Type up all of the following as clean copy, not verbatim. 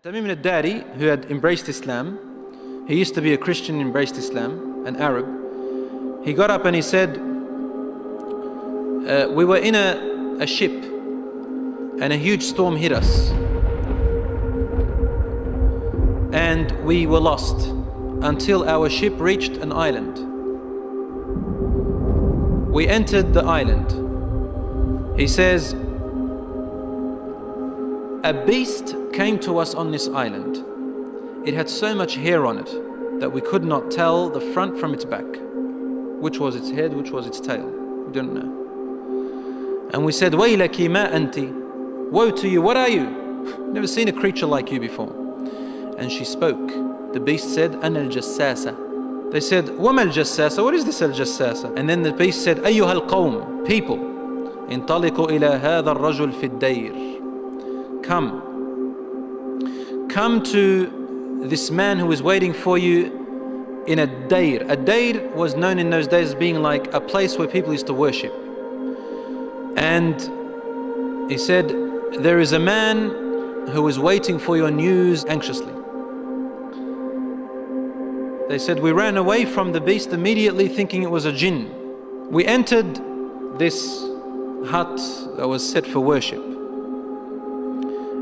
Tamim al-Dari, who had embraced Islam, he used to be a Christian, embraced Islam, an Arab. He got up and he said, we were in a ship and a huge storm hit us. And we were lost until our ship reached an island. We entered the island. He says, a beast came to us on this island. It had so much hair on it that we could not tell the front from its back. Which was its head, which was its tail. We don't know. And we said, Waylaki ma anti. Woe to you, what are you? Never seen a creature like you before. And she spoke. The beast said, Ana al-Jassasa. They said, Wama al-Jassasa? What is this al-Jassasa? And then the beast said, Ayyuha al-Qawm, people. Intaliqu ila hadha al-rajul fi ad-dayr. Come to this man who is waiting for you in a dayr. A dayr was known in those days as being like a place where people used to worship. And he said, there is a man who is waiting for your news anxiously. They said, we ran away from the beast immediately thinking it was a jinn. We entered this hut that was set for worship.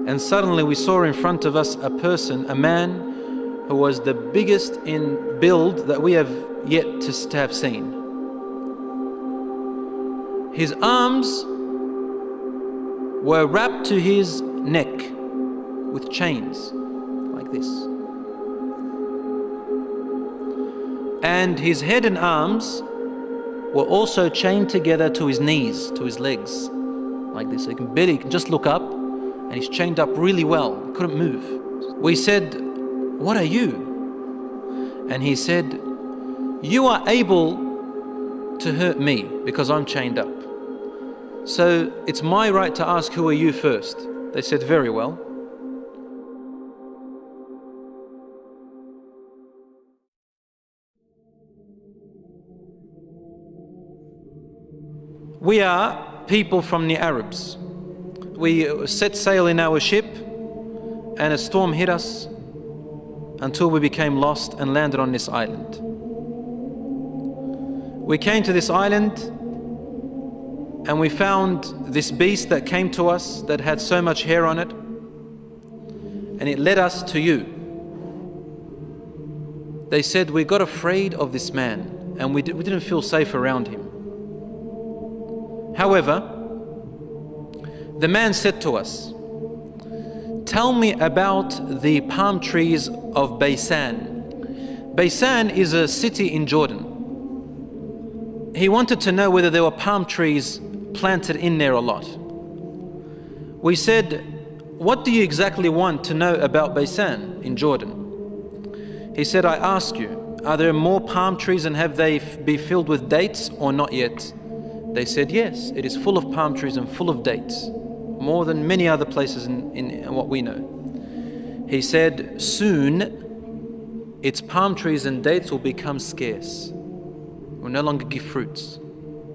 And suddenly we saw in front of us a person, a man who was the biggest in build that we have yet to have seen. His arms were wrapped to his neck with chains like this. And his head and arms were also chained together to his knees, to his legs, like this. So you can just look up. And he's chained up really well, couldn't move. We said, what are you? And he said, you are able to hurt me because I'm chained up. So it's my right to ask, who are you first? They said, very well. We are people from the Arabs. We set sail in our ship and a storm hit us until we became lost and landed on this island. We came to this island and we found this beast that came to us that had so much hair on it, and it led us to you. They said we got afraid of this man and we didn't feel safe around him. However, the man said to us, tell me about the palm trees of Baysan. Baysan is a city in Jordan. He wanted to know whether there were palm trees planted in there a lot. We said, what do you exactly want to know about Baysan in Jordan? He said, I ask you, are there more palm trees and have they be filled with dates or not yet? They said, yes, it is full of palm trees and full of dates. More than many other places in what we know. He said, soon its palm trees and dates will become scarce. Will no longer give fruits.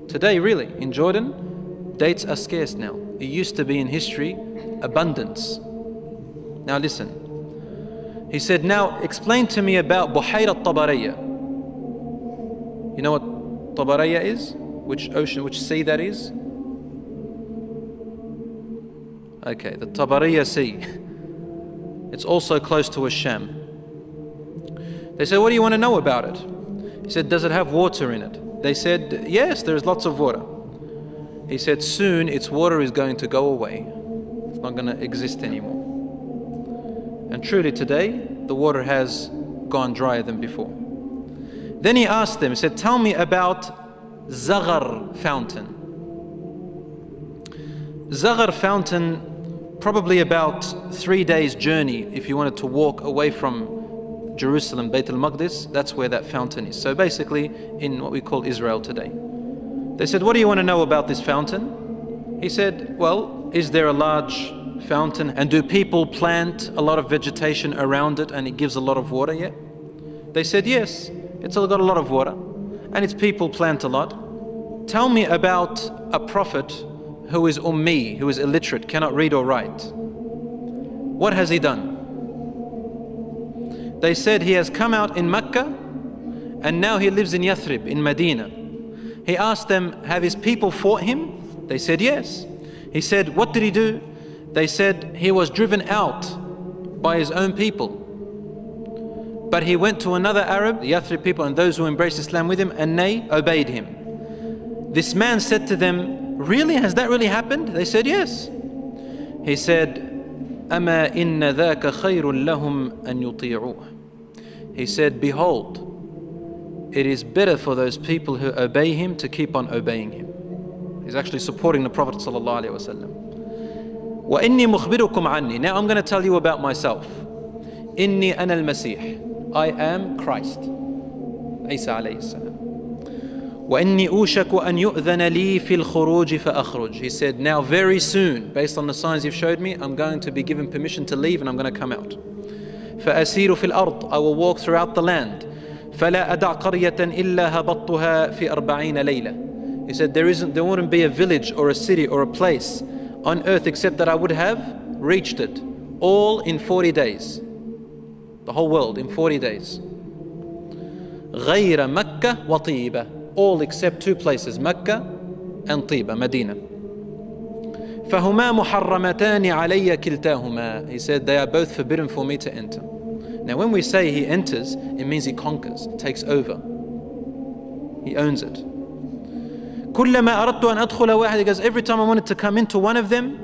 Today, really, in Jordan, dates are scarce now. It used to be in history, abundance. Now listen. He said, now explain to me about Buhayra al-Tabariyya. You know what Tabariyya is? Which ocean, which sea that is? Okay, the Tabariyya Sea. It's also close to Asham. They said, what do you want to know about it? He said, does it have water in it? They said, yes, there's lots of water. He said, soon its water is going to go away. It's not going to exist anymore. And truly today, the water has gone drier than before. Then he asked them, he said, tell me about Zaghar fountain. Zaghar fountain, probably about 3 days journey if you wanted to walk away from Jerusalem, Bayt al-Maqdis, that's where that fountain is. So basically in what we call Israel today. They said, what do you want to know about this fountain? He said, well, is there a large fountain and do people plant a lot of vegetation around it and it gives a lot of water yet? They said, yes, it's got a lot of water and its people plant a lot. Tell me about a prophet who is ummi, who is illiterate, cannot read or write. What has he done? They said he has come out in Mecca and now he lives in Yathrib, in Medina. He asked them, have his people fought him? They said yes. He said, what did he do? They said he was driven out by his own people. But he went to another Arab, the Yathrib people and those who embraced Islam with him, and they obeyed him. This man said to them, really? Has that really happened? They said yes. He said, أَمَا إِنَّ ذَاكَ خَيْرٌ لَهُمْ أَن يُطِيعُوهُ. He said, behold, it is better for those people who obey him to keep on obeying him. He's actually supporting the Prophet ﷺ. وَإِنِّي مُخْبِرُكُمْ عَنِّي. Now I'm going to tell you about myself. إِنِّي أَنَا الْمَسِيحِ. I am Christ. Isa alayhi salam. وَإِنِّي أُوشَكُ أَنْ يُؤْذَنَ لِي فِي الْخُرُوجِ فَأَخْرُجْ. He said, now very soon, based on the signs you've showed me, I'm going to be given permission to leave and I'm going to come out. فَأَسِيرُ فِي الْأَرْضِ. I will walk throughout the land. فَلَا أَدَعْ قَرْيَةً إِلَّا هَبَطْتُهَا فِي 40 لَيْلَةً. He said, there wouldn't be a village or a city or a place on earth except that I would have reached it, all in 40 days. The whole world in 40 days. غَيْرَ مَكَّةَ وَطِيبَةَ. All except two places, Mecca and Tiba, Medina. فَهُمَا مُحَرَّمَتَانِ عَلَيَّ كِلْتَاهُمَا. He said, they are both forbidden for me to enter. Now when we say he enters, it means he conquers, takes over. He owns it. كُلَّمَا أَرَدْتُ أَنْ أَدْخُلَ وَاحِدًا. He goes, every time I wanted to come into one of them,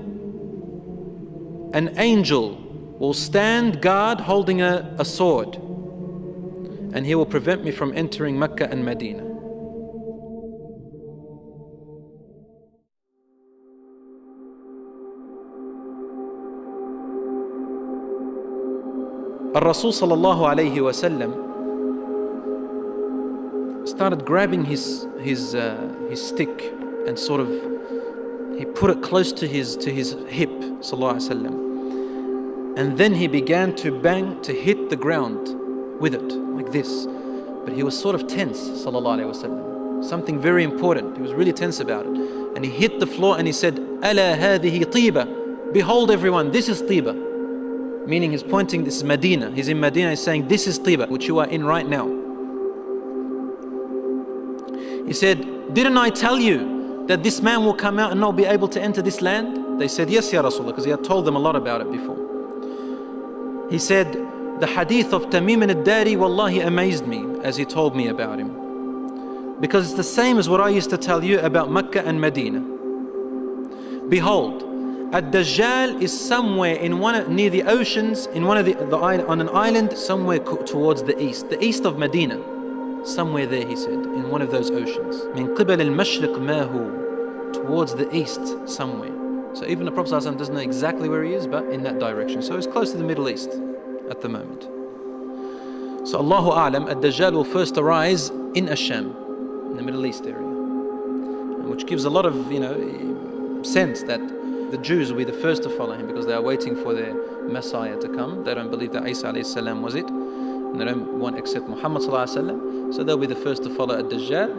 an angel will stand guard holding a sword, and he will prevent me from entering Mecca and Medina. Rasul sallallahu alayhi wa sallam started grabbing his stick and sort of, he put it close to his hip, sallallahu alayhi wa sallam. And then he began to bang, to hit the ground with it, like this. But he was sort of tense, sallallahu alayhi wa sallam. Something very important. He was really tense about it. And he hit the floor and he said, أَلَا هَذِهِ طِيبَةٌ. Behold everyone, this is Tiba. Meaning he's pointing, this is Medina. He's in Medina, he's saying, this is Tiba, which you are in right now. He said, didn't I tell you that this man will come out and not be able to enter this land? They said, yes, Ya Rasulullah, because he had told them a lot about it before. He said, the hadith of Tamim al-Dari wallahi amazed me as he told me about him. Because it's the same as what I used to tell you about Mecca and Medina. Behold, Dajjal is somewhere near the oceans, on an island somewhere towards the east of Medina. Somewhere there, he said, in one of those oceans. Min qibal al-mashriq ma hu, towards the east somewhere. So even the Prophet ﷺ doesn't know exactly where he is, but in that direction. So he's close to the Middle East at the moment. So Allahu A'lam, Dajjal will first arise in Asham, in the Middle East area. Which gives a lot of, sense that the Jews will be the first to follow him because they are waiting for their Messiah to come. They don't believe that Isa alayhi salam was it. And they don't want to accept Muhammad sallallahu alayhi wa sallam. So they'll be the first to follow Dajjal.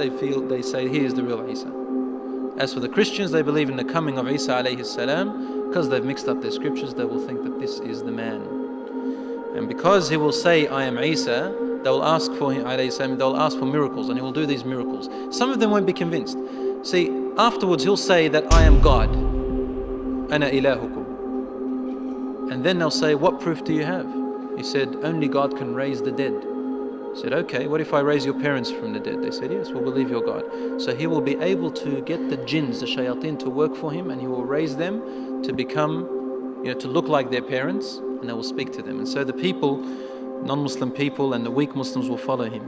They say he is the real Isa. As for the Christians, they believe in the coming of Isa alayhi salam. Because they've mixed up their scriptures, they will think that this is the man. And because he will say, I am Isa, they will ask for him, alayhi salam, they will ask for miracles, and he will do these miracles. Some of them won't be convinced. See, afterwards he'll say that I am God. Ana ilahukum. And then they'll say, what proof do you have? He said, only God can raise the dead. He said, okay, what if I raise your parents from the dead? They said, yes, we'll believe your God. So he will be able to get the jinns, the shayateen, to work for him, and he will raise them to become, to look like their parents, and they will speak to them. And so the people, non-Muslim people and the weak Muslims will follow him.